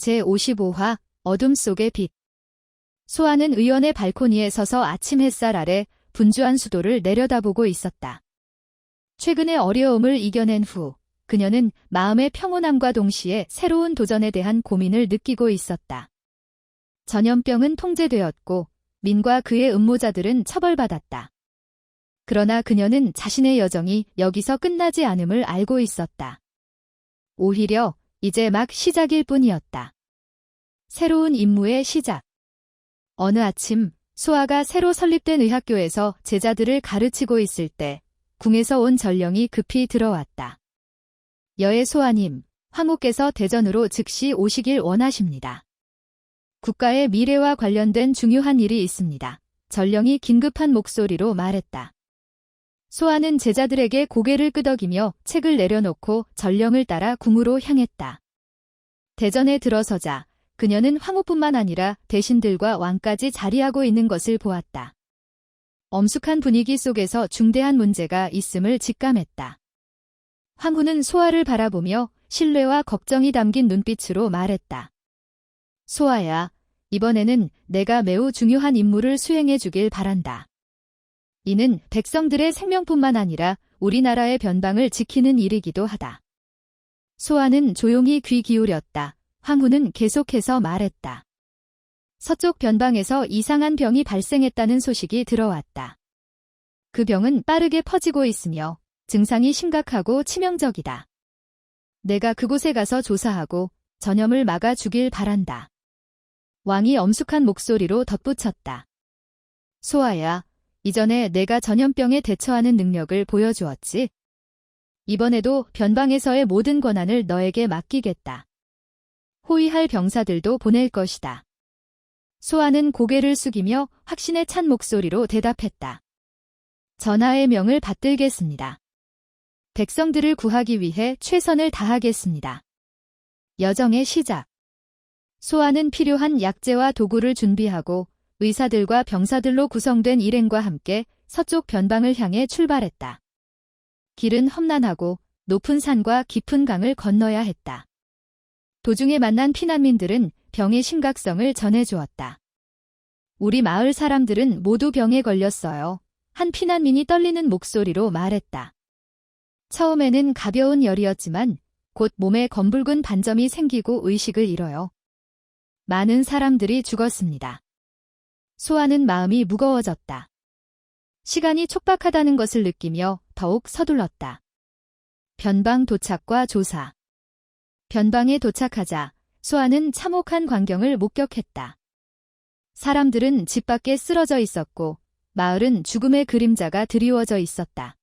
제55화 어둠 속의 빛. 소아는 의원의 발코니에 서서 아침 햇살 아래 분주한 수도를 내려다보고 있었다. 최근의 어려움을 이겨낸 후 그녀는 마음의 평온함과 동시에 새로운 도전에 대한 고민을 느끼고 있었다. 전염병은 통제되었고 민과 그의 음모자들은 처벌받았다. 그러나 그녀는 자신의 여정이 여기서 끝나지 않음을 알고 있었다. 오히려 이제 막 시작일 뿐이었다. 새로운 임무의 시작. 어느 아침, 소아가 새로 설립된 의학교에서 제자들을 가르치고 있을 때 궁에서 온 전령이 급히 들어왔다. 여의 소아님, 황후께서 대전으로 즉시 오시길 원하십니다. 국가의 미래와 관련된 중요한 일이 있습니다. 전령이 긴급한 목소리로 말했다. 소아는 제자들에게 고개를 끄덕이며 책을 내려놓고 전령을 따라 궁으로 향했다. 대전에 들어서자 그녀는 황후뿐만 아니라 대신들과 왕까지 자리하고 있는 것을 보았다. 엄숙한 분위기 속에서 중대한 문제가 있음을 직감했다. 황후는 소아를 바라보며 신뢰와 걱정이 담긴 눈빛으로 말했다. 소아야, 이번에는 내가 매우 중요한 임무를 수행해 주길 바란다. 이는 백성들의 생명뿐만 아니라 우리나라의 변방을 지키는 일이기도 하다. 소아는 조용히 귀 기울였다. 황후는 계속해서 말했다. 서쪽 변방에서 이상한 병이 발생했다는 소식이 들어왔다. 그 병은 빠르게 퍼지고 있으며 증상이 심각하고 치명적이다. 내가 그곳에 가서 조사하고 전염을 막아 주길 바란다. 왕이 엄숙한 목소리로 덧붙였다. 소아야, 이전에 내가 전염병에 대처하는 능력을 보여주었지? 이번에도 변방에서의 모든 권한을 너에게 맡기겠다. 호위할 병사들도 보낼 것이다. 소아는 고개를 숙이며 확신에 찬 목소리로 대답했다. 전하의 명을 받들겠습니다. 백성들을 구하기 위해 최선을 다하겠습니다. 여정의 시작. 소아는 필요한 약재와 도구를 준비하고 의사들과 병사들로 구성된 일행과 함께 서쪽 변방을 향해 출발했다. 길은 험난하고 높은 산과 깊은 강을 건너야 했다. 도중에 만난 피난민들은 병의 심각성을 전해주었다. 우리 마을 사람들은 모두 병에 걸렸어요. 한 피난민이 떨리는 목소리로 말했다. 처음에는 가벼운 열이었지만 곧 몸에 검붉은 반점이 생기고 의식을 잃어요. 많은 사람들이 죽었습니다. 소아는 마음이 무거워졌다. 시간이 촉박하다는 것을 느끼며 더욱 서둘렀다. 변방 도착과 조사. 변방에 도착하자 소아는 참혹한 광경을 목격했다. 사람들은 집 밖에 쓰러져 있었고 마을은 죽음의 그림자가 드리워져 있었다.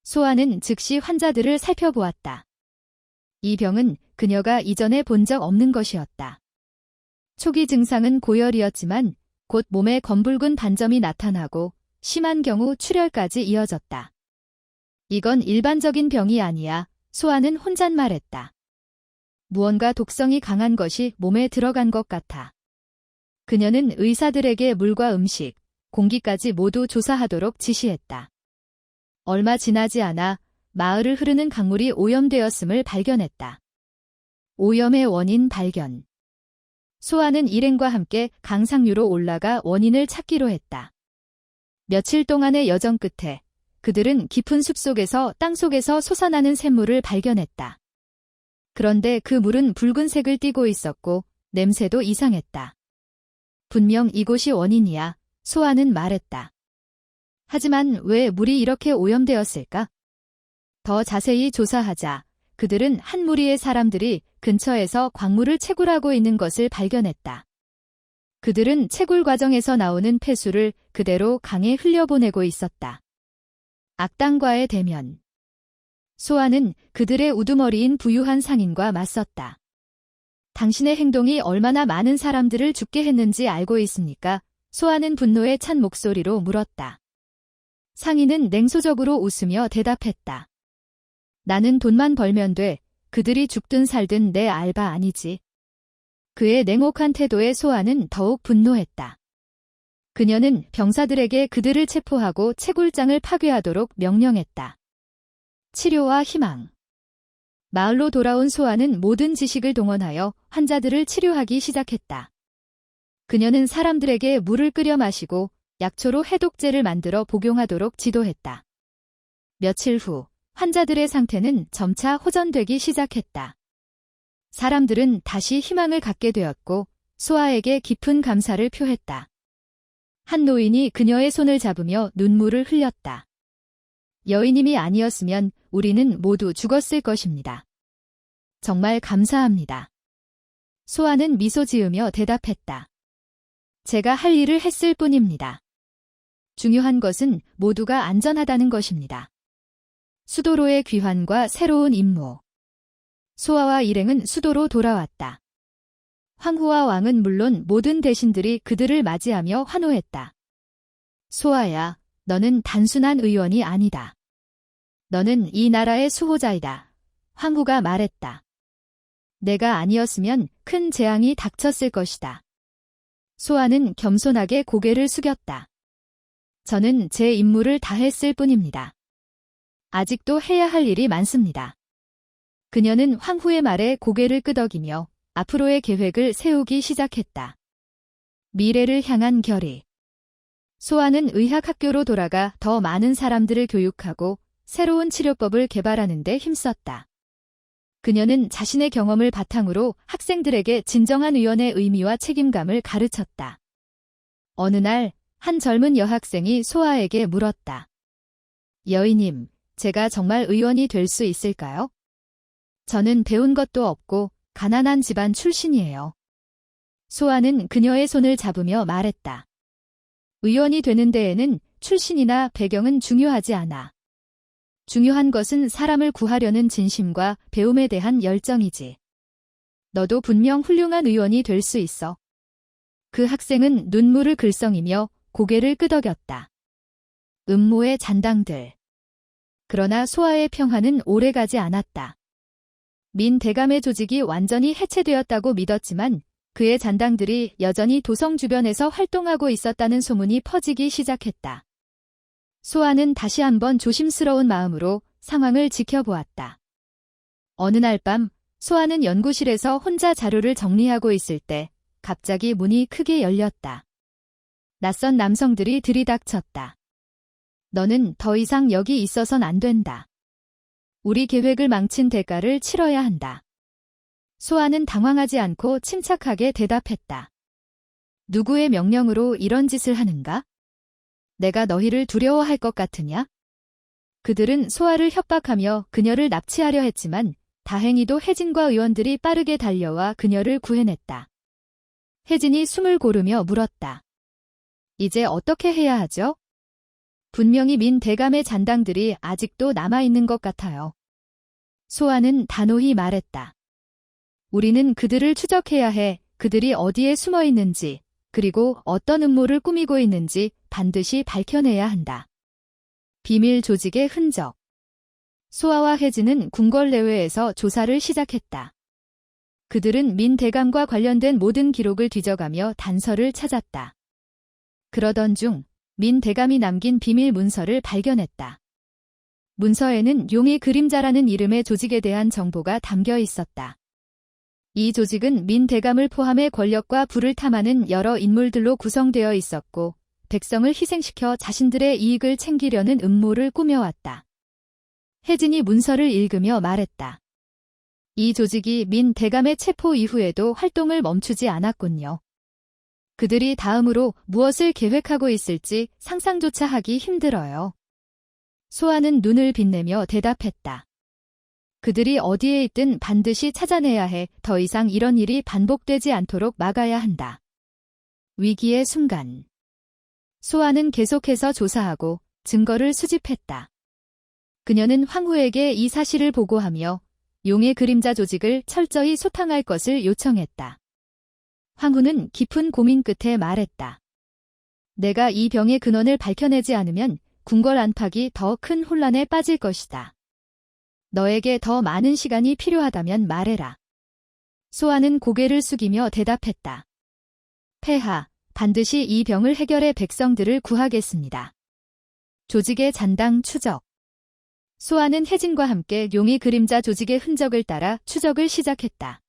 소아는 즉시 환자들을 살펴보았다. 이 병은 그녀가 이전에 본 적 없는 것이었다. 초기 증상은 고열이었지만 곧 몸에 검붉은 반점이 나타나고 심한 경우 출혈까지 이어졌다. 이건 일반적인 병이 아니야. 소아는 혼잣말했다. 무언가 독성이 강한 것이 몸에 들어간 것 같아. 그녀는 의사들에게 물과 음식, 공기까지 모두 조사하도록 지시했다. 얼마 지나지 않아 마을을 흐르는 강물이 오염되었음을 발견했다. 오염의 원인 발견. 소아는 일행과 함께 강 상류로 올라가 원인을 찾기로 했다. 며칠 동안의 여정 끝에 그들은 깊은 숲속에서 땅속에서 솟아나는 샘물을 발견했다. 그런데 그 물은 붉은색을 띠고 있었고 냄새도 이상했다. 분명 이곳이 원인이야, 소아는 말했다. 하지만 왜 물이 이렇게 오염되었을까? 더 자세히 조사하자 그들은 한 무리의 사람들이 근처에서 광물을 채굴하고 있는 것을 발견했다. 그들은 채굴 과정에서 나오는 폐수를 그대로 강에 흘려보내고 있었다. 악당과의 대면. 소아는 그들의 우두머리인 부유한 상인과 맞섰다. 당신의 행동이 얼마나 많은 사람들을 죽게 했는지 알고 있습니까? 소아는 분노에 찬 목소리로 물었다. 상인은 냉소적으로 웃으며 대답했다. 나는 돈만 벌면 돼. 그들이 죽든 살든 내 알바 아니지. 그의 냉혹한 태도에 소아는 더욱 분노했다. 그녀는 병사들에게 그들을 체포하고 채굴장을 파괴하도록 명령했다. 치료와 희망. 마을로 돌아온 소아는 모든 지식을 동원하여 환자들을 치료하기 시작했다. 그녀는 사람들에게 물을 끓여 마시고 약초로 해독제를 만들어 복용하도록 지도했다. 며칠 후 환자들의 상태는 점차 호전되기 시작했다. 사람들은 다시 희망을 갖게 되었고 소아에게 깊은 감사를 표했다. 한 노인이 그녀의 손을 잡으며 눈물을 흘렸다. 여인님이 아니었으면 우리는 모두 죽었을 것입니다. 정말 감사합니다. 소아는 미소 지으며 대답했다. 제가 할 일을 했을 뿐입니다. 중요한 것은 모두가 안전하다는 것입니다. 수도로의 귀환과 새로운 임무. 소아와 일행은 수도로 돌아왔다. 황후와 왕은 물론 모든 대신들이 그들을 맞이하며 환호했다. 소아야, 너는 단순한 의원이 아니다. 너는 이 나라의 수호자이다. 황후가 말했다. 내가 아니었으면 큰 재앙이 닥쳤을 것이다. 소아는 겸손하게 고개를 숙였다. 저는 제 임무를 다했을 뿐입니다. 아직도 해야 할 일이 많습니다. 그녀는 황후의 말에 고개를 끄덕이며 앞으로의 계획을 세우기 시작했다. 미래를 향한 결의. 소아는 의학학교로 돌아가 더 많은 사람들을 교육하고 새로운 치료법을 개발하는 데 힘썼다. 그녀는 자신의 경험을 바탕으로 학생들에게 진정한 의원의 의미와 책임감을 가르쳤다. 어느 날, 한 젊은 여학생이 소아에게 물었다. 여인님, 제가 정말 의원이 될 수 있을까요? 저는 배운 것도 없고 가난한 집안 출신이에요. 소아는 그녀의 손을 잡으며 말했다. 의원이 되는 데에는 출신이나 배경은 중요하지 않아. 중요한 것은 사람을 구하려는 진심과 배움에 대한 열정이지. 너도 분명 훌륭한 의원이 될 수 있어. 그 학생은 눈물을 글썽이며 고개를 끄덕였다. 음모의 잔당들. 그러나 소아의 평화는 오래가지 않았다. 민 대감의 조직이 완전히 해체되었다고 믿었지만 그의 잔당들이 여전히 도성 주변에서 활동하고 있었다는 소문이 퍼지기 시작했다. 소아는 다시 한번 조심스러운 마음으로 상황을 지켜보았다. 어느 날 밤 소아는 연구실에서 혼자 자료를 정리하고 있을 때 갑자기 문이 크게 열렸다. 낯선 남성들이 들이닥쳤다. 너는 더 이상 여기 있어선 안 된다. 우리 계획을 망친 대가를 치러야 한다. 소아는 당황하지 않고 침착하게 대답했다. 누구의 명령으로 이런 짓을 하는가? 내가 너희를 두려워할 것 같으냐? 그들은 소아를 협박하며 그녀를 납치하려 했지만 다행히도 혜진과 의원들이 빠르게 달려와 그녀를 구해냈다. 혜진이 숨을 고르며 물었다. 이제 어떻게 해야 하죠? 분명히 민 대감의 잔당들이 아직도 남아있는 것 같아요. 소아는 단호히 말했다. 우리는 그들을 추적해야 해. 그들이 어디에 숨어 있는지, 그리고 어떤 음모를 꾸미고 있는지 반드시 밝혀내야 한다. 비밀 조직의 흔적. 소아와 혜진은 궁궐 내외에서 조사를 시작했다. 그들은 민 대감과 관련된 모든 기록을 뒤져가며 단서를 찾았다. 그러던 중 민 대감이 남긴 비밀 문서를 발견했다. 문서에는 용의 그림자라는 이름의 조직에 대한 정보가 담겨 있었다. 이 조직은 민 대감을 포함해 권력과 부를 탐하는 여러 인물들로 구성되어 있었고 백성을 희생시켜 자신들의 이익을 챙기려는 음모를 꾸며왔다. 혜진이 문서를 읽으며 말했다. 이 조직이 민 대감의 체포 이후에도 활동을 멈추지 않았군요. 그들이 다음으로 무엇을 계획하고 있을지 상상조차 하기 힘들어요. 소아는 눈을 빛내며 대답했다. 그들이 어디에 있든 반드시 찾아내야 해. 더 이상 이런 일이 반복되지 않도록 막아야 한다. 위기의 순간. 소아는 계속해서 조사하고 증거를 수집했다. 그녀는 황후에게 이 사실을 보고하며 용의 그림자 조직을 철저히 소탕할 것을 요청했다. 황후는 깊은 고민 끝에 말했다. 내가 이 병의 근원을 밝혀내지 않으면 궁궐 안팎이 더 큰 혼란에 빠질 것이다. 너에게 더 많은 시간이 필요하다면 말해라. 소아는 고개를 숙이며 대답했다. 폐하, 반드시 이 병을 해결해 백성들을 구하겠습니다. 조직의 잔당 추적. 소아는 혜진과 함께 용의 그림자 조직의 흔적을 따라 추적을 시작했다.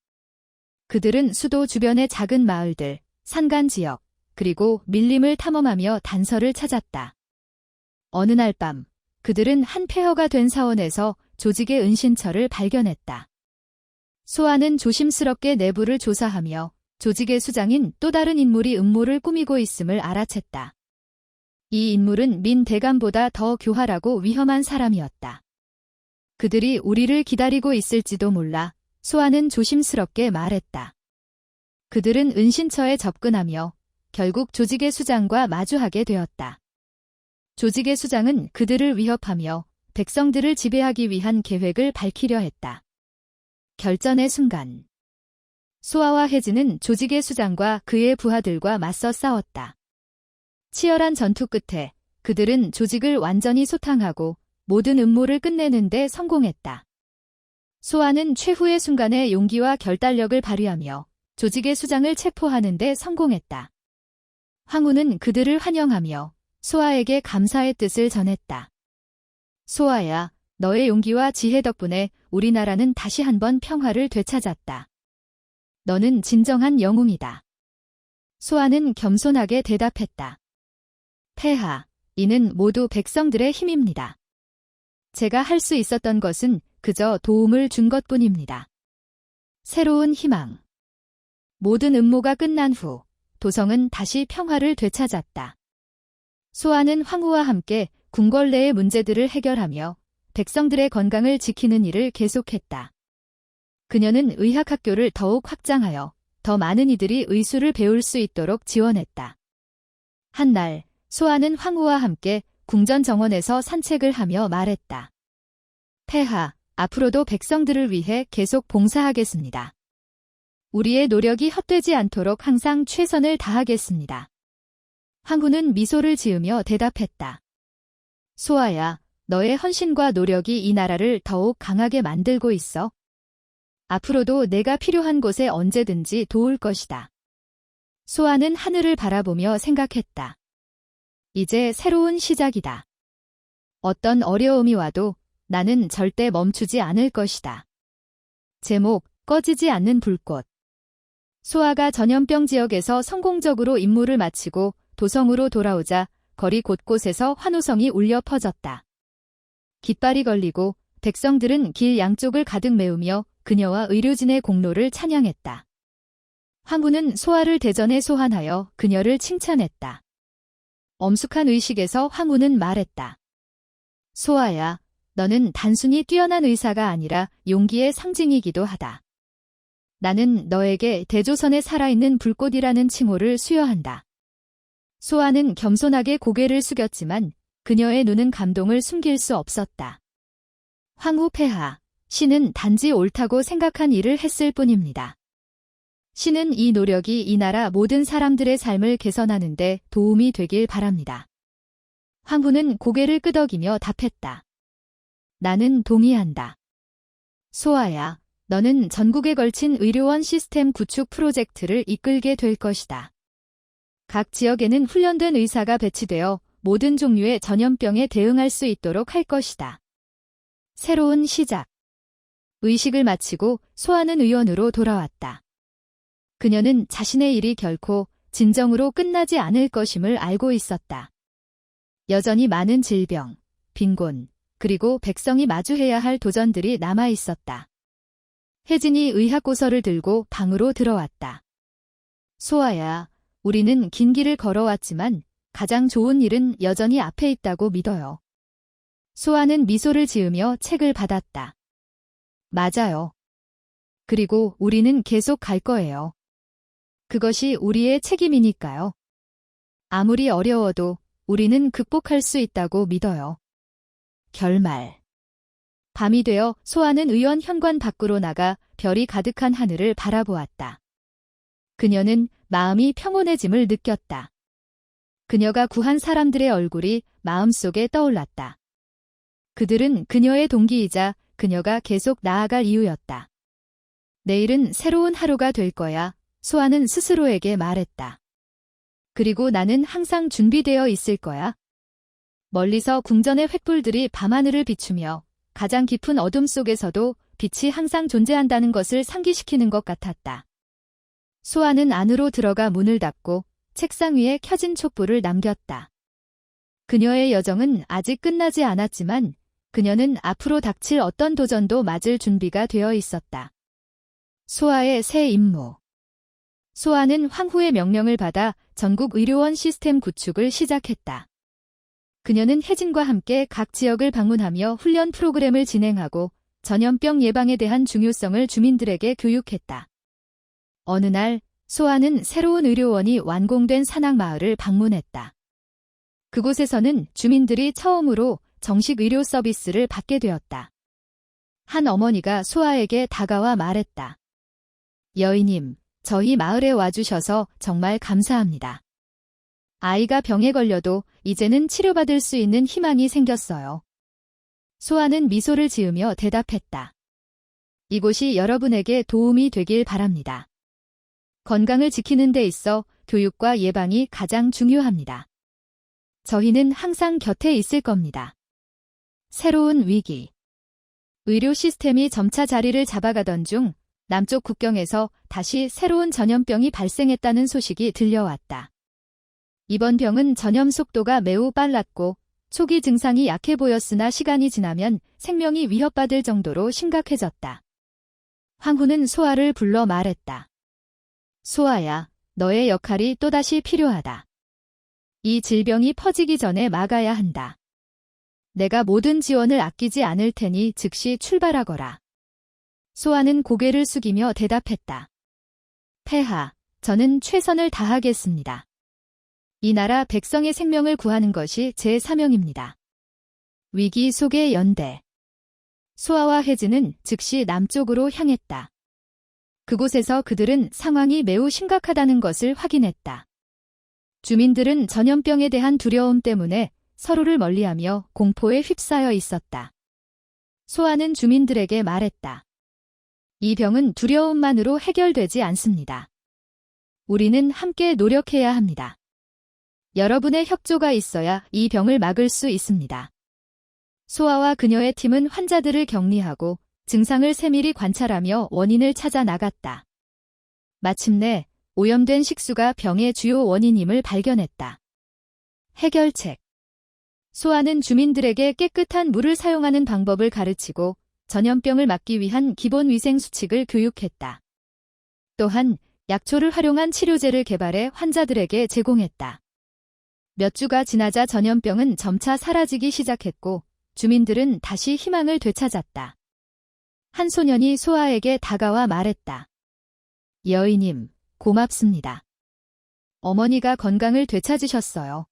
그들은 수도 주변의 작은 마을들, 산간 지역, 그리고 밀림을 탐험하며 단서를 찾았다. 어느 날 밤, 그들은 한 폐허가 된 사원에서 조직의 은신처를 발견했다. 소아는 조심스럽게 내부를 조사하며 조직의 수장인 또 다른 인물이 음모를 꾸미고 있음을 알아챘다. 이 인물은 민 대감보다 더 교활하고 위험한 사람이었다. 그들이 우리를 기다리고 있을지도 몰라. 소아는 조심스럽게 말했다. 그들은 은신처에 접근하며 결국 조직의 수장과 마주하게 되었다. 조직의 수장은 그들을 위협하며 백성들을 지배하기 위한 계획을 밝히려 했다. 결전의 순간. 소아와 혜진은 조직의 수장과 그의 부하들과 맞서 싸웠다. 치열한 전투 끝에 그들은 조직을 완전히 소탕하고 모든 음모를 끝내는 데 성공했다. 소아는 최후의 순간에 용기와 결단력을 발휘하며 조직의 수장을 체포하는 데 성공했다. 황후는 그들을 환영하며 소아에게 감사의 뜻을 전했다. 소아야, 너의 용기와 지혜 덕분에 우리나라는 다시 한번 평화를 되찾았다. 너는 진정한 영웅이다. 소아는 겸손하게 대답했다. 폐하, 이는 모두 백성들의 힘입니다. 제가 할 수 있었던 것은 그저 도움을 준 것뿐입니다. 새로운 희망. 모든 음모가 끝난 후 도성은 다시 평화를 되찾았다. 소아는 황후와 함께 궁궐 내의 문제들을 해결하며 백성들의 건강을 지키는 일을 계속했다. 그녀는 의학학교를 더욱 확장하여 더 많은 이들이 의술을 배울 수 있도록 지원했다. 한날 소아는 황후와 함께 궁전 정원에서 산책을 하며 말했다. 폐하, 앞으로도 백성들을 위해 계속 봉사하겠습니다. 우리의 노력이 헛되지 않도록 항상 최선을 다하겠습니다. 황후는 미소를 지으며 대답했다. 소아야, 너의 헌신과 노력이 이 나라를 더욱 강하게 만들고 있어. 앞으로도 내가 필요한 곳에 언제든지 도울 것이다. 소아는 하늘을 바라보며 생각했다. 이제 새로운 시작이다. 어떤 어려움이 와도 나는 절대 멈추지 않을 것이다. 제목, 꺼지지 않는 불꽃. 소아가 전염병 지역에서 성공적으로 임무를 마치고 도성으로 돌아오자 거리 곳곳에서 환호성이 울려 퍼졌다. 깃발이 걸리고 백성들은 길 양쪽을 가득 메우며 그녀와 의료진의 공로를 찬양했다. 황후는 소아를 대전에 소환하여 그녀를 칭찬했다. 엄숙한 의식에서 황후는 말했다. 소아야, 너는 단순히 뛰어난 의사가 아니라 용기의 상징이기도 하다. 나는 너에게 대조선에 살아있는 불꽃이라는 칭호를 수여한다. 소아는 겸손하게 고개를 숙였지만 그녀의 눈은 감동을 숨길 수 없었다. 황후 폐하, 신은 단지 옳다고 생각한 일을 했을 뿐입니다. 신은 이 노력이 이 나라 모든 사람들의 삶을 개선하는 데 도움이 되길 바랍니다. 황후는 고개를 끄덕이며 답했다. 나는 동의한다. 소아야, 너는 전국에 걸친 의료원 시스템 구축 프로젝트를 이끌게 될 것이다. 각 지역에는 훈련된 의사가 배치되어 모든 종류의 전염병에 대응할 수 있도록 할 것이다. 새로운 시작. 의식을 마치고 소아는 의원으로 돌아왔다. 그녀는 자신의 일이 결코 진정으로 끝나지 않을 것임을 알고 있었다. 여전히 많은 질병, 빈곤, 그리고 백성이 마주해야 할 도전들이 남아 있었다. 혜진이 의학고서를 들고 방으로 들어왔다. 소아야, 우리는 긴 길을 걸어왔지만 가장 좋은 일은 여전히 앞에 있다고 믿어요. 소아는 미소를 지으며 책을 받았다. 맞아요. 그리고 우리는 계속 갈 거예요. 그것이 우리의 책임이니까요. 아무리 어려워도 우리는 극복할 수 있다고 믿어요. 결말. 밤이 되어 소아는 의원 현관 밖으로 나가 별이 가득한 하늘을 바라보았다. 그녀는 마음이 평온해짐을 느꼈다. 그녀가 구한 사람들의 얼굴이 마음속에 떠올랐다. 그들은 그녀의 동기이자 그녀가 계속 나아갈 이유였다. 내일은 새로운 하루가 될 거야. 소아는 스스로에게 말했다. 그리고 나는 항상 준비되어 있을 거야. 멀리서 궁전의 횃불들이 밤하늘을 비추며 가장 깊은 어둠 속에서도 빛이 항상 존재한다는 것을 상기시키는 것 같았다. 소아는 안으로 들어가 문을 닫고 책상 위에 켜진 촛불을 남겼다. 그녀의 여정은 아직 끝나지 않았지만 그녀는 앞으로 닥칠 어떤 도전도 맞을 준비가 되어 있었다. 소아의 새 임무. 소아는 황후의 명령을 받아 전국 의료원 시스템 구축을 시작했다. 그녀는 혜진과 함께 각 지역을 방문하며 훈련 프로그램을 진행하고 전염병 예방에 대한 중요성을 주민들에게 교육했다. 어느 날 소아는 새로운 의료원이 완공된 산악마을을 방문했다. 그곳에서는 주민들이 처음으로 정식 의료 서비스를 받게 되었다. 한 어머니가 소아에게 다가와 말했다. 여인님, 저희 마을에 와주셔서 정말 감사합니다. 아이가 병에 걸려도 이제는 치료받을 수 있는 희망이 생겼어요. 소아는 미소를 지으며 대답했다. 이곳이 여러분에게 도움이 되길 바랍니다. 건강을 지키는 데 있어 교육과 예방이 가장 중요합니다. 저희는 항상 곁에 있을 겁니다. 새로운 위기. 의료 시스템이 점차 자리를 잡아가던 중 남쪽 국경에서 다시 새로운 전염병이 발생했다는 소식이 들려왔다. 이번 병은 전염 속도가 매우 빨랐고 초기 증상이 약해 보였으나 시간이 지나면 생명이 위협받을 정도로 심각해졌다. 황후는 소아를 불러 말했다. 소아야, 너의 역할이 또다시 필요하다. 이 질병이 퍼지기 전에 막아야 한다. 내가 모든 지원을 아끼지 않을 테니 즉시 출발하거라. 소아는 고개를 숙이며 대답했다. 폐하, 저는 최선을 다하겠습니다. 이 나라 백성의 생명을 구하는 것이 제 사명입니다. 위기 속의 연대. 소아와 혜진은 즉시 남쪽으로 향했다. 그곳에서 그들은 상황이 매우 심각하다는 것을 확인했다. 주민들은 전염병에 대한 두려움 때문에 서로를 멀리하며 공포에 휩싸여 있었다. 소아는 주민들에게 말했다. 이 병은 두려움만으로 해결되지 않습니다. 우리는 함께 노력해야 합니다. 여러분의 협조가 있어야 이 병을 막을 수 있습니다. 소아와 그녀의 팀은 환자들을 격리하고 증상을 세밀히 관찰하며 원인을 찾아 나갔다. 마침내 오염된 식수가 병의 주요 원인임을 발견했다. 해결책. 소아는 주민들에게 깨끗한 물을 사용하는 방법을 가르치고 전염병을 막기 위한 기본 위생 수칙을 교육했다. 또한 약초를 활용한 치료제를 개발해 환자들에게 제공했다. 몇 주가 지나자 전염병은 점차 사라지기 시작했고 주민들은 다시 희망을 되찾았다. 한 소년이 소아에게 다가와 말했다. 여인님, 고맙습니다. 어머니가 건강을 되찾으셨어요.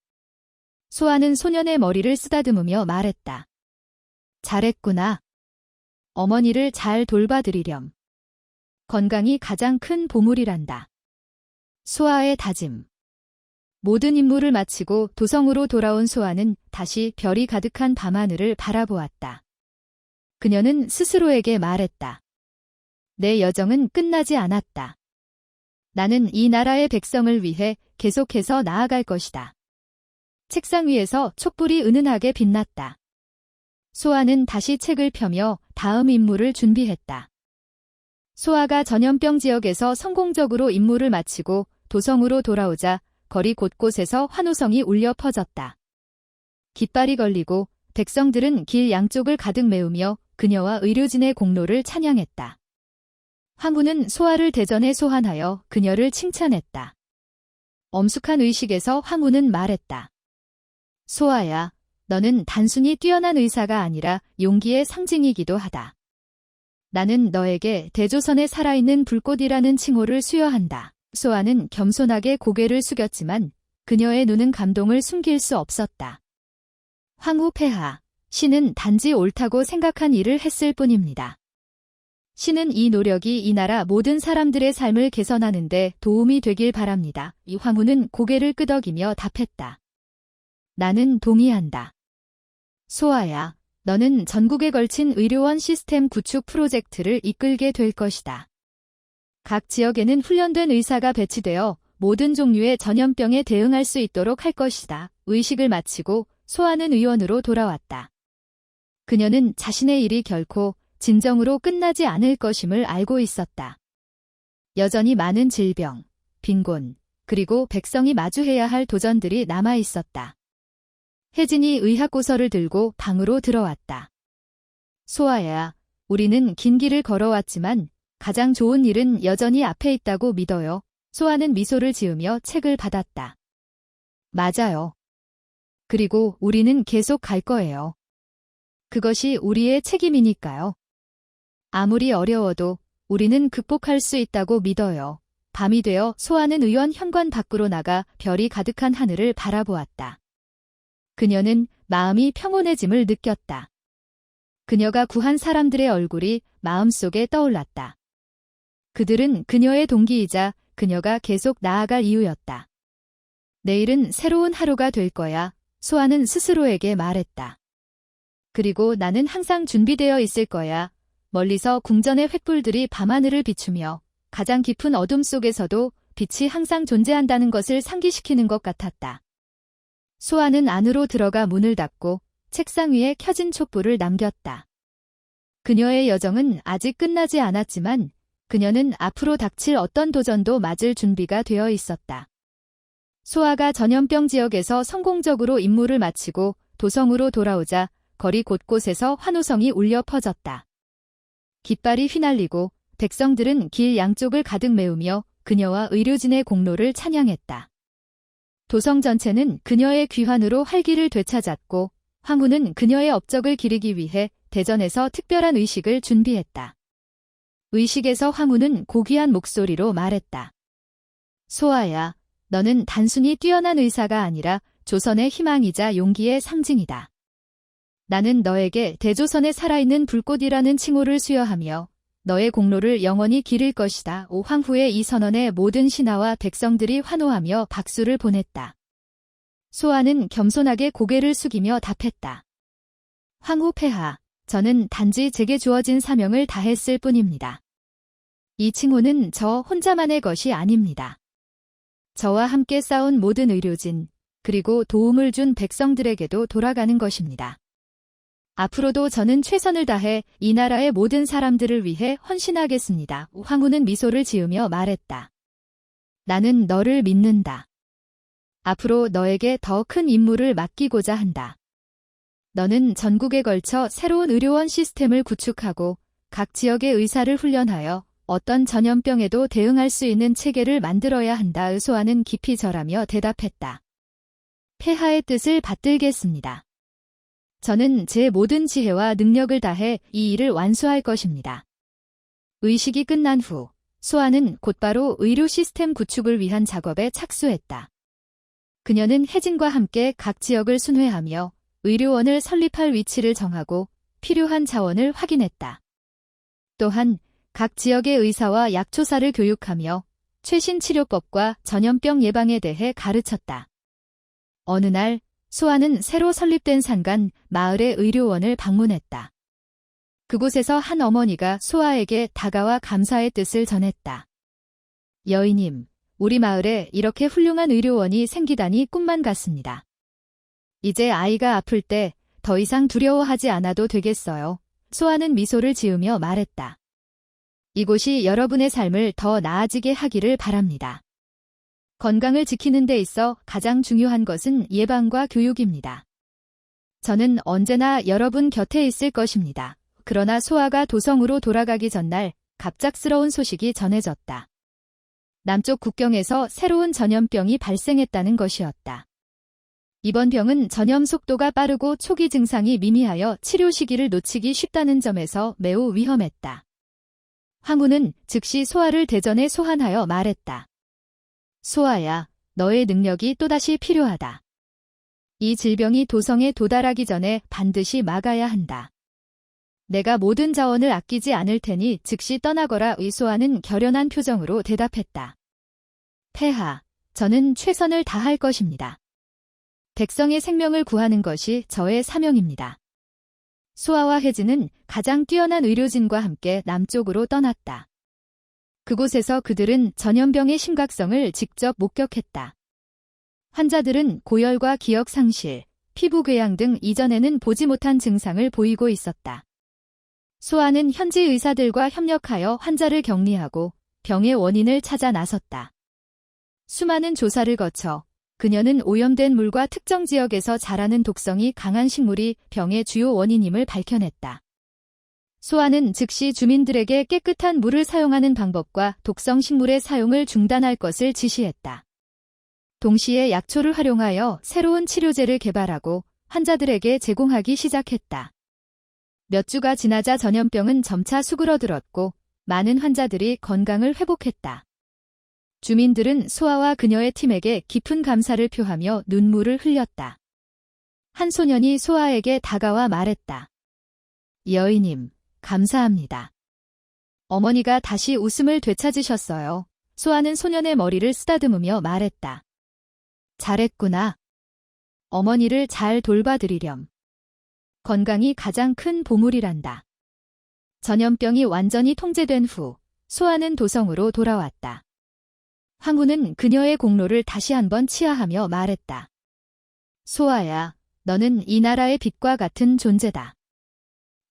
소아는 소년의 머리를 쓰다듬으며 말했다. 잘했구나. 어머니를 잘 돌봐드리렴. 건강이 가장 큰 보물이란다. 소아의 다짐. 모든 임무를 마치고 도성으로 돌아온 소아는 다시 별이 가득한 밤하늘을 바라보았다. 그녀는 스스로에게 말했다. 내 여정은 끝나지 않았다. 나는 이 나라의 백성을 위해 계속해서 나아갈 것이다. 책상 위에서 촛불이 은은하게 빛났다. 소아는 다시 책을 펴며 다음 임무를 준비했다. 소아가 전염병 지역에서 성공적으로 임무를 마치고 도성으로 돌아오자 거리 곳곳에서 환호성이 울려 퍼졌다. 깃발이 걸리고 백성들은 길 양쪽을 가득 메우며 그녀와 의료진의 공로를 찬양했다. 황후는 소아를 대전에 소환하여 그녀를 칭찬했다. 엄숙한 의식에서 황후는 말했다. 소아야, 너는 단순히 뛰어난 의사가 아니라 용기의 상징이기도 하다. 나는 너에게 대조선에 살아있는 불꽃이라는 칭호를 수여한다. 소아는 겸손하게 고개를 숙였지만 그녀의 눈은 감동을 숨길 수 없었다. 황후 폐하, 신은 단지 옳다고 생각한 일을 했을 뿐입니다. 신은 이 노력이 이 나라 모든 사람들의 삶을 개선하는 데 도움이 되길 바랍니다. 이 황후는 고개를 끄덕이며 답했다. 나는 동의한다. 소아야, 너는 전국에 걸친 의료원 시스템 구축 프로젝트를 이끌게 될 것이다. 각 지역에는 훈련된 의사가 배치되어 모든 종류의 전염병에 대응할 수 있도록 할 것이다. 의식을 마치고 소아는 의원으로 돌아왔다. 그녀는 자신의 일이 결코 진정으로 끝나지 않을 것임을 알고 있었다. 여전히 많은 질병, 빈곤, 그리고 백성이 마주해야 할 도전들이 남아 있었다. 혜진이 의학고서를 들고 방으로 들어왔다. 소아야, 우리는 긴 길을 걸어왔지만 가장 좋은 일은 여전히 앞에 있다고 믿어요. 소아는 미소를 지으며 책을 받았다. 맞아요. 그리고 우리는 계속 갈 거예요. 그것이 우리의 책임이니까요. 아무리 어려워도 우리는 극복할 수 있다고 믿어요. 밤이 되어 소아는 의원 현관 밖으로 나가 별이 가득한 하늘을 바라보았다. 그녀는 마음이 평온해짐을 느꼈다. 그녀가 구한 사람들의 얼굴이 마음속에 떠올랐다. 그들은 그녀의 동기이자 그녀가 계속 나아갈 이유였다. 내일은 새로운 하루가 될 거야. 소아는 스스로에게 말했다. 그리고 나는 항상 준비되어 있을 거야. 멀리서 궁전의 횃불들이 밤하늘을 비추며 가장 깊은 어둠 속에서도 빛이 항상 존재한다는 것을 상기시키는 것 같았다. 소아는 안으로 들어가 문을 닫고 책상 위에 켜진 촛불을 남겼다. 그녀의 여정은 아직 끝나지 않았지만 그녀는 앞으로 닥칠 어떤 도전도 맞을 준비가 되어 있었다. 소아가 전염병 지역에서 성공적으로 임무를 마치고 도성으로 돌아오자 거리 곳곳에서 환호성이 울려 퍼졌다. 깃발이 휘날리고 백성들은 길 양쪽을 가득 메우며 그녀와 의료진의 공로를 찬양했다. 도성 전체는 그녀의 귀환으로 활기를 되찾았고 황후는 그녀의 업적을 기리기 위해 대전에서 특별한 의식을 준비했다. 의식에서 황후는 고귀한 목소리로 말했다. 소아야, 너는 단순히 뛰어난 의사가 아니라 조선의 희망이자 용기의 상징이다. 나는 너에게 대조선의 살아있는 불꽃이라는 칭호를 수여하며 너의 공로를 영원히 기릴 것이다. 황후의 이 선언에 모든 신하와 백성들이 환호하며 박수를 보냈다. 소아는 겸손하게 고개를 숙이며 답했다. 황후 폐하, 저는 단지 제게 주어진 사명을 다했을 뿐입니다. 이 칭호는 저 혼자만의 것이 아닙니다. 저와 함께 싸운 모든 의료진, 그리고 도움을 준 백성들에게도 돌아가는 것입니다. 앞으로도 저는 최선을 다해 이 나라의 모든 사람들을 위해 헌신하겠습니다. 황후는 미소를 지으며 말했다. 나는 너를 믿는다. 앞으로 너에게 더 큰 임무를 맡기고자 한다. 너는 전국에 걸쳐 새로운 의료원 시스템을 구축하고 각 지역의 의사를 훈련하여 어떤 전염병에도 대응할 수 있는 체계를 만들어야 한다. 소아는 깊이 절하며 대답했다. 폐하의 뜻을 받들겠습니다. 저는 제 모든 지혜와 능력을 다해 이 일을 완수할 것입니다. 의식이 끝난 후 소아는 곧바로 의료 시스템 구축을 위한 작업에 착수했다. 그녀는 혜진과 함께 각 지역을 순회하며 의료원을 설립할 위치를 정하고 필요한 자원을 확인했다. 또한 각 지역의 의사와 약초사를 교육하며 최신 치료법과 전염병 예방에 대해 가르쳤다. 어느 날 소아는 새로 설립된 산간 마을의 의료원을 방문했다. 그곳에서 한 어머니가 소아에게 다가와 감사의 뜻을 전했다. 여인님, 우리 마을에 이렇게 훌륭한 의료원이 생기다니 꿈만 같습니다. 이제 아이가 아플 때 더 이상 두려워하지 않아도 되겠어요. 소아는 미소를 지으며 말했다. 이곳이 여러분의 삶을 더 나아지게 하기를 바랍니다. 건강을 지키는 데 있어 가장 중요한 것은 예방과 교육입니다. 저는 언제나 여러분 곁에 있을 것입니다. 그러나 소아가 도성으로 돌아가기 전날 갑작스러운 소식이 전해졌다. 남쪽 국경에서 새로운 전염병이 발생했다는 것이었다. 이번 병은 전염 속도가 빠르고 초기 증상이 미미하여 치료 시기를 놓치기 쉽다는 점에서 매우 위험했다. 황후는 즉시 소아를 대전에 소환하여 말했다. 소아야, 너의 능력이 또다시 필요하다. 이 질병이 도성에 도달하기 전에 반드시 막아야 한다. 내가 모든 자원을 아끼지 않을 테니 즉시 떠나거라. 소아는 결연한 표정으로 대답했다. 폐하, 저는 최선을 다할 것입니다. 백성의 생명을 구하는 것이 저의 사명입니다. 소아와 혜진은 가장 뛰어난 의료진과 함께 남쪽으로 떠났다. 그곳에서 그들은 전염병의 심각성을 직접 목격했다. 환자들은 고열과 기억 상실, 피부궤양 등 이전에는 보지 못한 증상을 보이고 있었다. 소아는 현지 의사들과 협력하여 환자를 격리하고 병의 원인을 찾아 나섰다. 수많은 조사를 거쳐 그녀는 오염된 물과 특정 지역에서 자라는 독성이 강한 식물이 병의 주요 원인임을 밝혀냈다. 소아는 즉시 주민들에게 깨끗한 물을 사용하는 방법과 독성 식물의 사용을 중단할 것을 지시했다. 동시에 약초를 활용하여 새로운 치료제를 개발하고 환자들에게 제공하기 시작했다. 몇 주가 지나자 전염병은 점차 수그러들었고 많은 환자들이 건강을 회복했다. 주민들은 소아와 그녀의 팀에게 깊은 감사를 표하며 눈물을 흘렸다. 한 소년이 소아에게 다가와 말했다. 여인님, 감사합니다. 어머니가 다시 웃음을 되찾으셨어요. 소아는 소년의 머리를 쓰다듬으며 말했다. 잘했구나. 어머니를 잘 돌봐드리렴. 건강이 가장 큰 보물이란다. 전염병이 완전히 통제된 후 소아는 도성으로 돌아왔다. 황후는 그녀의 공로를 다시 한번 치하하며 말했다. 소아야, 너는 이 나라의 빛과 같은 존재다.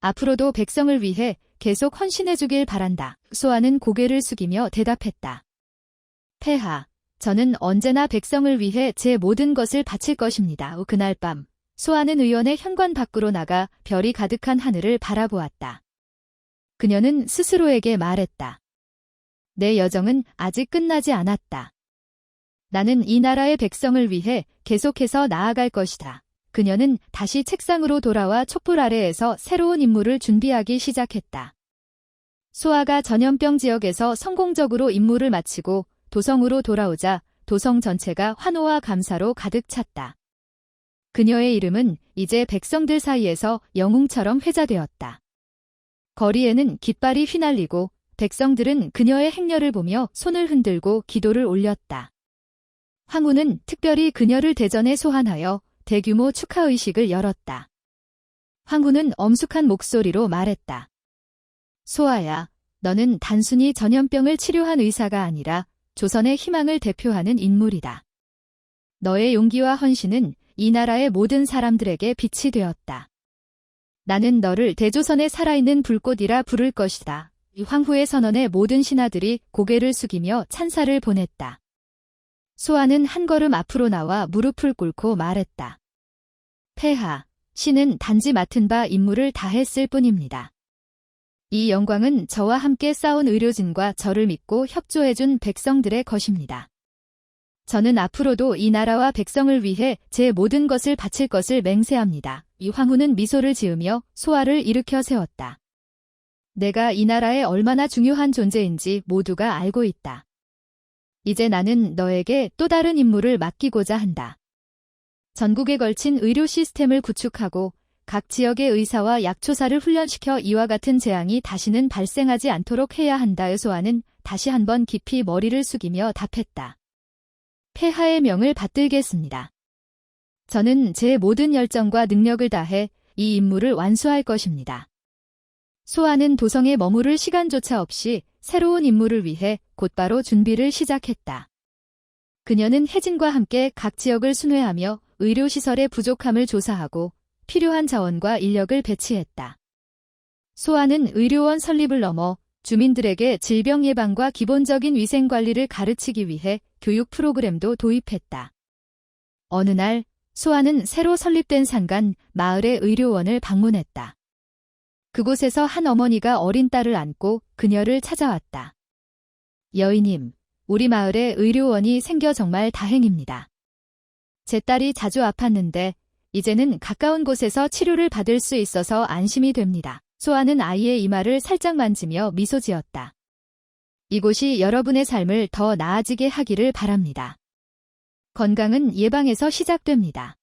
앞으로도 백성을 위해 계속 헌신해주길 바란다. 소아는 고개를 숙이며 대답했다. 폐하, 저는 언제나 백성을 위해 제 모든 것을 바칠 것입니다. 그날 밤, 소아는 의원의 현관 밖으로 나가 별이 가득한 하늘을 바라보았다. 그녀는 스스로에게 말했다. 내 여정은 아직 끝나지 않았다. 나는 이 나라의 백성을 위해 계속해서 나아갈 것이다. 그녀는 다시 책상으로 돌아와 촛불 아래에서 새로운 임무를 준비하기 시작했다. 소아가 전염병 지역에서 성공적으로 임무를 마치고 도성으로 돌아오자 도성 전체가 환호와 감사로 가득 찼다. 그녀의 이름은 이제 백성들 사이에서 영웅처럼 회자되었다. 거리에는 깃발이 휘날리고 백성들은 그녀의 행렬을 보며 손을 흔들고 기도를 올렸다. 황후는 특별히 그녀를 대전에 소환하여 대규모 축하의식을 열었다. 황후는 엄숙한 목소리로 말했다. 소아야, 너는 단순히 전염병을 치료한 의사가 아니라 조선의 희망을 대표하는 인물이다. 너의 용기와 헌신은 이 나라의 모든 사람들에게 빛이 되었다. 나는 너를 대조선의 살아있는 불꽃이라 부를 것이다. 황후의 선언에 모든 신하들이 고개를 숙이며 찬사를 보냈다. 소아는 한 걸음 앞으로 나와 무릎을 꿇고 말했다. 폐하, 신은 단지 맡은 바 임무를 다했을 뿐입니다. 이 영광은 저와 함께 싸운 의료진과 저를 믿고 협조해준 백성들의 것입니다. 저는 앞으로도 이 나라와 백성을 위해 제 모든 것을 바칠 것을 맹세합니다. 이 황후는 미소를 지으며 소아를 일으켜 세웠다. 내가 이 나라에 얼마나 중요한 존재인지 모두가 알고 있다. 이제 나는 너에게 또 다른 임무를 맡기고자 한다. 전국에 걸친 의료 시스템을 구축하고 각 지역의 의사와 약초사를 훈련시켜 이와 같은 재앙이 다시는 발생하지 않도록 해야 한다. 소아는 다시 한번 깊이 머리를 숙이며 답했다. 폐하의 명을 받들겠습니다. 저는 제 모든 열정과 능력을 다해 이 임무를 완수할 것입니다. 소아는 도성에 머무를 시간조차 없이 새로운 임무를 위해 곧바로 준비를 시작했다. 그녀는 혜진과 함께 각 지역을 순회하며 의료시설의 부족함을 조사하고 필요한 자원과 인력을 배치했다. 소아는 의료원 설립을 넘어 주민들에게 질병 예방과 기본적인 위생관리를 가르치기 위해 교육 프로그램도 도입했다. 어느 날 소아는 새로 설립된 산간 마을의 의료원을 방문했다. 그곳에서 한 어머니가 어린 딸을 안고 그녀를 찾아왔다. 여인님, 우리 마을에 의료원이 생겨 정말 다행입니다. 제 딸이 자주 아팠는데 이제는 가까운 곳에서 치료를 받을 수 있어서 안심이 됩니다. 소아는 아이의 이마를 살짝 만지며 미소 지었다. 이곳이 여러분의 삶을 더 나아지게 하기를 바랍니다. 건강은 예방에서 시작됩니다.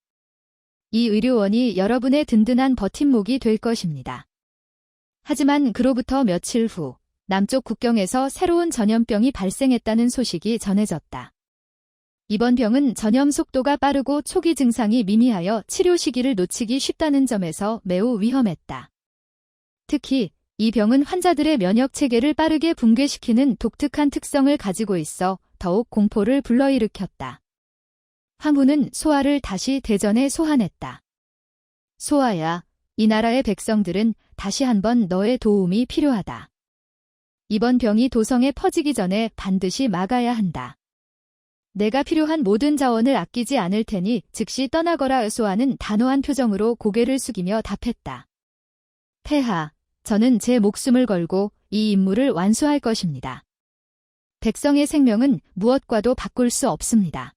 이 의료원이 여러분의 든든한 버팀목이 될 것입니다. 하지만 그로부터 며칠 후 남쪽 국경에서 새로운 전염병이 발생했다는 소식이 전해졌다. 이번 병은 전염 속도가 빠르고 초기 증상이 미미하여 치료 시기를 놓치기 쉽다는 점에서 매우 위험했다. 특히 이 병은 환자들의 면역 체계를 빠르게 붕괴시키는 독특한 특성을 가지고 있어 더욱 공포를 불러일으켰다. 황후는 소아를 다시 대전에 소환했다. 소아야, 이 나라의 백성들은 다시 한번 너의 도움이 필요하다. 이번 병이 도성에 퍼지기 전에 반드시 막아야 한다. 내가 필요한 모든 자원을 아끼지 않을 테니 즉시 떠나거라. 소아는 단호한 표정으로 고개를 숙이며 답했다. 폐하, 저는 제 목숨을 걸고 이 임무를 완수할 것입니다. 백성의 생명은 무엇과도 바꿀 수 없습니다.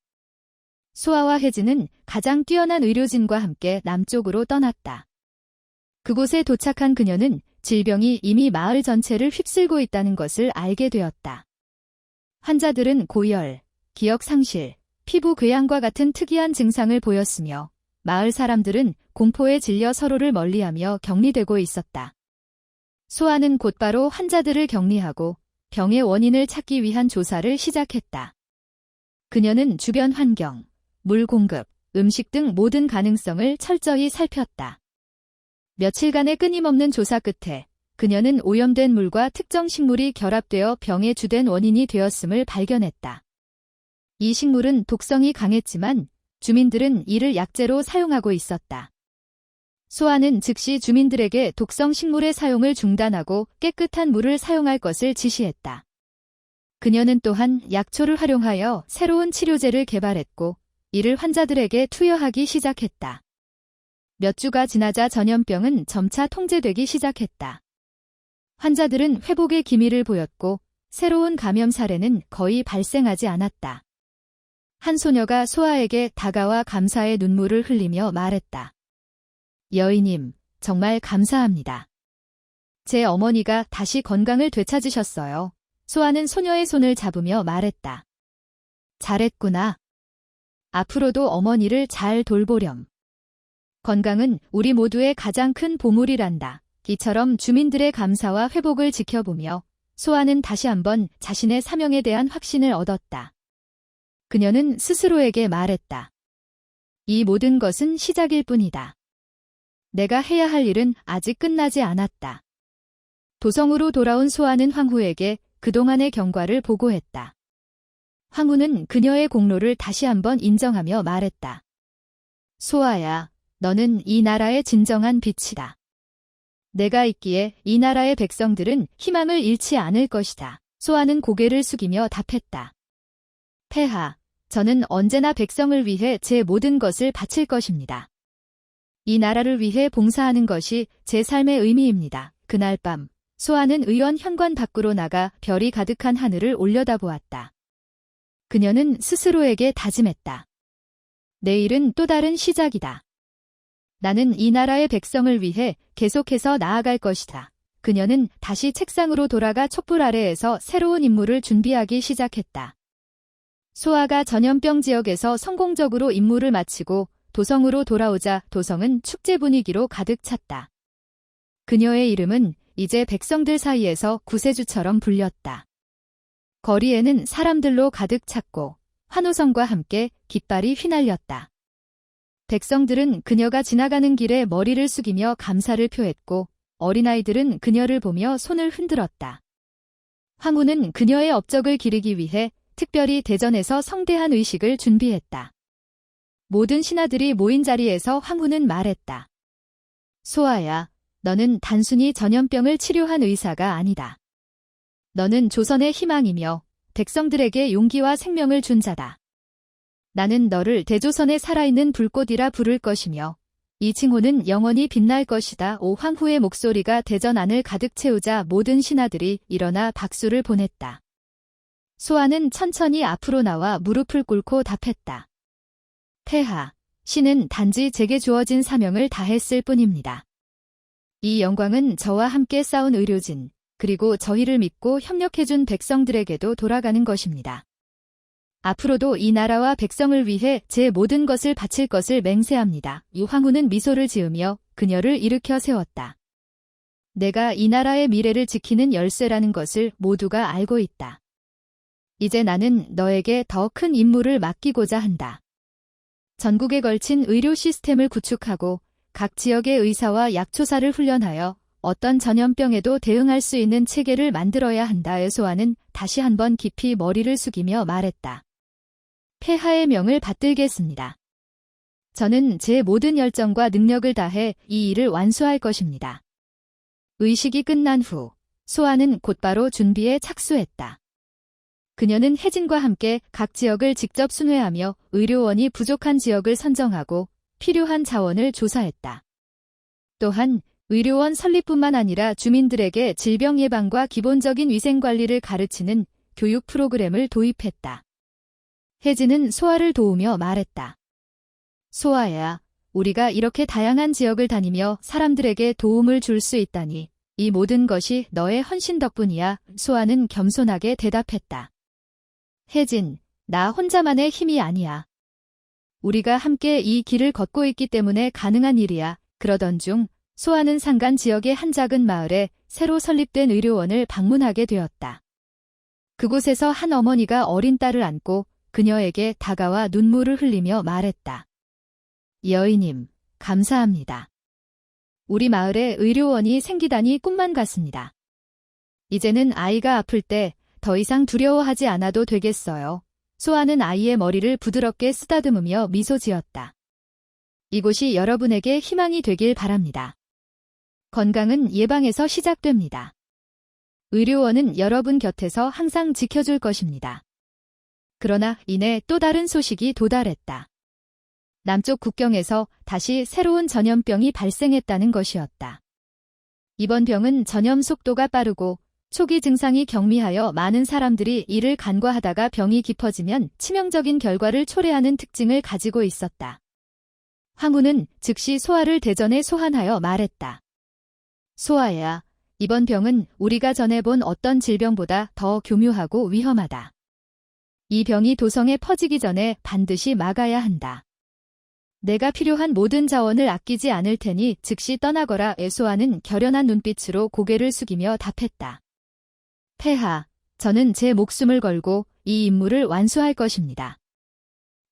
소아와 혜진은 가장 뛰어난 의료진과 함께 남쪽으로 떠났다. 그곳에 도착한 그녀는 질병이 이미 마을 전체를 휩쓸고 있다는 것을 알게 되었다. 환자들은 고열, 기억 상실, 피부 궤양과 같은 특이한 증상을 보였으며 마을 사람들은 공포에 질려 서로를 멀리하며 격리되고 있었다. 소아는 곧바로 환자들을 격리하고 병의 원인을 찾기 위한 조사를 시작했다. 그녀는 주변 환경, 물 공급, 음식 등 모든 가능성을 철저히 살폈다. 며칠간의 끊임없는 조사 끝에 그녀는 오염된 물과 특정 식물이 결합되어 병의 주된 원인이 되었음을 발견했다. 이 식물은 독성이 강했지만 주민들은 이를 약재로 사용하고 있었다. 소아는 즉시 주민들에게 독성 식물의 사용을 중단하고 깨끗한 물을 사용할 것을 지시했다. 그녀는 또한 약초를 활용하여 새로운 치료제를 개발했고 이를 환자들에게 투여하기 시작했다. 몇 주가 지나자 전염병은 점차 통제되기 시작했다. 환자들은 회복의 기미를 보였고 새로운 감염 사례는 거의 발생하지 않았다. 한 소녀가 소아에게 다가와 감사의 눈물을 흘리며 말했다. 여인님, 정말 감사합니다. 제 어머니가 다시 건강을 되찾으셨어요. 소아는 소녀의 손을 잡으며 말했다. 잘했구나. 앞으로도 어머니를 잘 돌보렴. 건강은 우리 모두의 가장 큰 보물이란다. 이처럼 주민들의 감사와 회복을 지켜보며 소아는 다시 한번 자신의 사명에 대한 확신을 얻었다. 그녀는 스스로에게 말했다. 이 모든 것은 시작일 뿐이다. 내가 해야 할 일은 아직 끝나지 않았다. 도성으로 돌아온 소아는 황후에게 그동안의 경과를 보고했다. 황후는 그녀의 공로를 다시 한번 인정하며 말했다. 소아야, 너는 이 나라의 진정한 빛이다. 내가 있기에 이 나라의 백성들은 희망을 잃지 않을 것이다. 소아는 고개를 숙이며 답했다. 폐하, 저는 언제나 백성을 위해 제 모든 것을 바칠 것입니다. 이 나라를 위해 봉사하는 것이 제 삶의 의미입니다. 그날 밤, 소아는 의원 현관 밖으로 나가 별이 가득한 하늘을 올려다보았다. 그녀는 스스로에게 다짐했다. 내일은 또 다른 시작이다. 나는 이 나라의 백성을 위해 계속해서 나아갈 것이다. 그녀는 다시 책상으로 돌아가 촛불 아래에서 새로운 임무를 준비하기 시작했다. 소아가 전염병 지역에서 성공적으로 임무를 마치고 도성으로 돌아오자 도성은 축제 분위기로 가득 찼다. 그녀의 이름은 이제 백성들 사이에서 구세주처럼 불렸다. 거리에는 사람들로 가득 찼고 환호성과 함께 깃발이 휘날렸다. 백성들은 그녀가 지나가는 길에 머리를 숙이며 감사를 표했고 어린아이들은 그녀를 보며 손을 흔들었다. 황후는 그녀의 업적을 기리기 위해 특별히 대전에서 성대한 의식을 준비했다. 모든 신하들이 모인 자리에서 황후는 말했다. 소아야, 너는 단순히 전염병을 치료한 의사가 아니다. 너는 조선의 희망이며 백성들에게 용기와 생명을 준 자다. 나는 너를 대조선의 살아있는 불꽃이라 부를 것이며 이 칭호는 영원히 빛날 것이다. 오 황후의 목소리가 대전 안을 가득 채우자 모든 신하들이 일어나 박수를 보냈다. 소아는 천천히 앞으로 나와 무릎을 꿇고 답했다. 폐하, 신은 단지 제게 주어진 사명을 다했을 뿐입니다. 이 영광은 저와 함께 싸운 의료진, 그리고 저희를 믿고 협력해준 백성들에게도 돌아가는 것입니다. 앞으로도 이 나라와 백성을 위해 제 모든 것을 바칠 것을 맹세합니다. 유황후는 미소를 지으며 그녀를 일으켜 세웠다. 내가 이 나라의 미래를 지키는 열쇠라는 것을 모두가 알고 있다. 이제 나는 너에게 더 큰 임무를 맡기고자 한다. 전국에 걸친 의료 시스템을 구축하고 각 지역의 의사와 약초사를 훈련하여 어떤 전염병에도 대응할 수 있는 체계를 만들어야 한다. 소아는 다시 한번 깊이 머리를 숙이며 말했다. 폐하의 명을 받들겠습니다. 저는 제 모든 열정과 능력을 다해 이 일을 완수할 것입니다. 의식이 끝난 후 소아는 곧바로 준비에 착수했다. 그녀는 혜진과 함께 각 지역을 직접 순회하며 의료원이 부족한 지역을 선정하고 필요한 자원을 조사했다. 또한 의료원 설립뿐만 아니라 주민들에게 질병 예방과 기본적인 위생관리를 가르치는 교육 프로그램을 도입했다. 혜진은 소아를 도우며 말했다. 소아야, 우리가 이렇게 다양한 지역을 다니며 사람들에게 도움을 줄 수 있다니 이 모든 것이 너의 헌신 덕분이야. 소아는 겸손하게 대답했다. 혜진, 나 혼자만의 힘이 아니야. 우리가 함께 이 길을 걷고 있기 때문에 가능한 일이야. 그러던 중 소아는 산간 지역의 한 작은 마을에 새로 설립된 의료원을 방문하게 되었다. 그곳에서 한 어머니가 어린 딸을 안고 그녀에게 다가와 눈물을 흘리며 말했다. 여인님, 감사합니다. 우리 마을에 의료원이 생기다니 꿈만 같습니다. 이제는 아이가 아플 때 더 이상 두려워하지 않아도 되겠어요. 소아는 아이의 머리를 부드럽게 쓰다듬으며 미소 지었다. 이곳이 여러분에게 희망이 되길 바랍니다. 건강은 예방에서 시작됩니다. 의료원은 여러분 곁에서 항상 지켜줄 것입니다. 그러나 이내 또 다른 소식이 도달했다. 남쪽 국경에서 다시 새로운 전염병이 발생했다는 것이었다. 이번 병은 전염 속도가 빠르고 초기 증상이 경미하여 많은 사람들이 이를 간과하다가 병이 깊어지면 치명적인 결과를 초래하는 특징을 가지고 있었다. 황후는 즉시 소아를 대전에 소환하여 말했다. 소아야, 이번 병은 우리가 전에 본 어떤 질병보다 더 교묘하고 위험하다. 이 병이 도성에 퍼지기 전에 반드시 막아야 한다. 내가 필요한 모든 자원을 아끼지 않을 테니 즉시 떠나거라. 소아는 결연한 눈빛으로 고개를 숙이며 답했다. 폐하, 저는 제 목숨을 걸고 이 임무를 완수할 것입니다.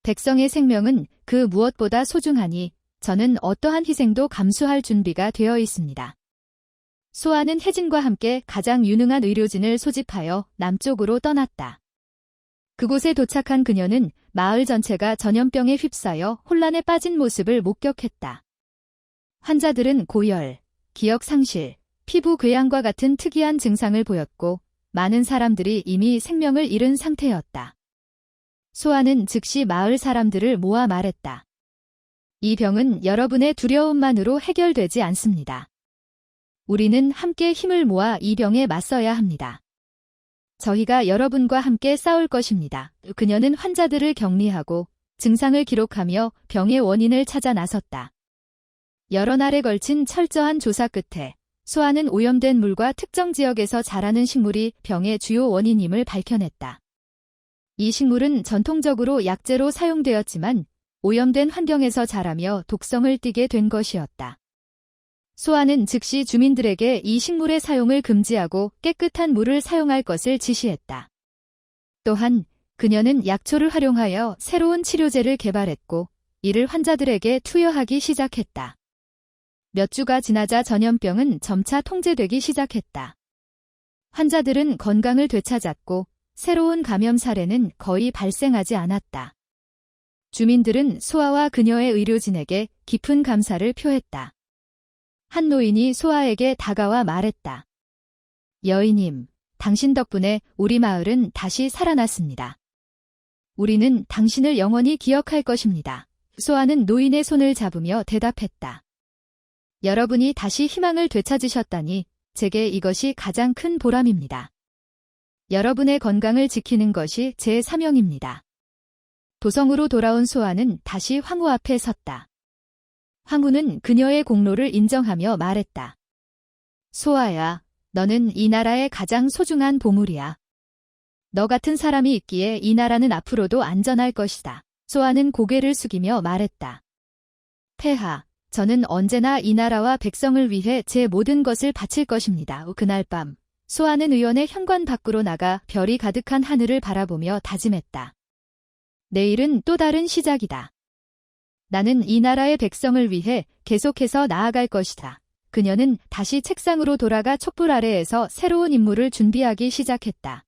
백성의 생명은 그 무엇보다 소중하니 저는 어떠한 희생도 감수할 준비가 되어 있습니다. 소아는 혜진과 함께 가장 유능한 의료진을 소집하여 남쪽으로 떠났다. 그곳에 도착한 그녀는 마을 전체가 전염병에 휩싸여 혼란에 빠진 모습을 목격했다. 환자들은 고열, 기억 상실, 피부 궤양과 같은 특이한 증상을 보였고 많은 사람들이 이미 생명을 잃은 상태였다. 소아는 즉시 마을 사람들을 모아 말했다. 이 병은 여러분의 두려움만으로 해결되지 않습니다. 우리는 함께 힘을 모아 이 병에 맞서야 합니다. 저희가 여러분과 함께 싸울 것입니다. 그녀는 환자들을 격리하고 증상을 기록하며 병의 원인을 찾아 나섰다. 여러 날에 걸친 철저한 조사 끝에 소아는 오염된 물과 특정 지역에서 자라는 식물이 병의 주요 원인임을 밝혀냈다. 이 식물은 전통적으로 약재로 사용되었지만 오염된 환경에서 자라며 독성을 띠게 된 것이었다. 소아는 즉시 주민들에게 이 식물의 사용을 금지하고 깨끗한 물을 사용할 것을 지시했다. 또한 그녀는 약초를 활용하여 새로운 치료제를 개발했고 이를 환자들에게 투여하기 시작했다. 몇 주가 지나자 전염병은 점차 통제되기 시작했다. 환자들은 건강을 되찾았고 새로운 감염 사례는 거의 발생하지 않았다. 주민들은 소아와 그녀의 의료진에게 깊은 감사를 표했다. 한 노인이 소아에게 다가와 말했다. 여인님, 당신 덕분에 우리 마을은 다시 살아났습니다. 우리는 당신을 영원히 기억할 것입니다. 소아는 노인의 손을 잡으며 대답했다. 여러분이 다시 희망을 되찾으셨다니 제게 이것이 가장 큰 보람입니다. 여러분의 건강을 지키는 것이 제 사명입니다. 도성으로 돌아온 소아는 다시 황후 앞에 섰다. 황후는 그녀의 공로를 인정하며 말했다. 소아야, 너는 이 나라의 가장 소중한 보물이야. 너 같은 사람이 있기에 이 나라는 앞으로도 안전할 것이다. 소아는 고개를 숙이며 말했다. 폐하, 저는 언제나 이 나라와 백성을 위해 제 모든 것을 바칠 것입니다. 그날 밤, 소아는 의원의 현관 밖으로 나가 별이 가득한 하늘을 바라보며 다짐했다. 내일은 또 다른 시작이다. 나는 이 나라의 백성을 위해 계속해서 나아갈 것이다. 그녀는 다시 책상으로 돌아가 촛불 아래에서 새로운 임무를 준비하기 시작했다.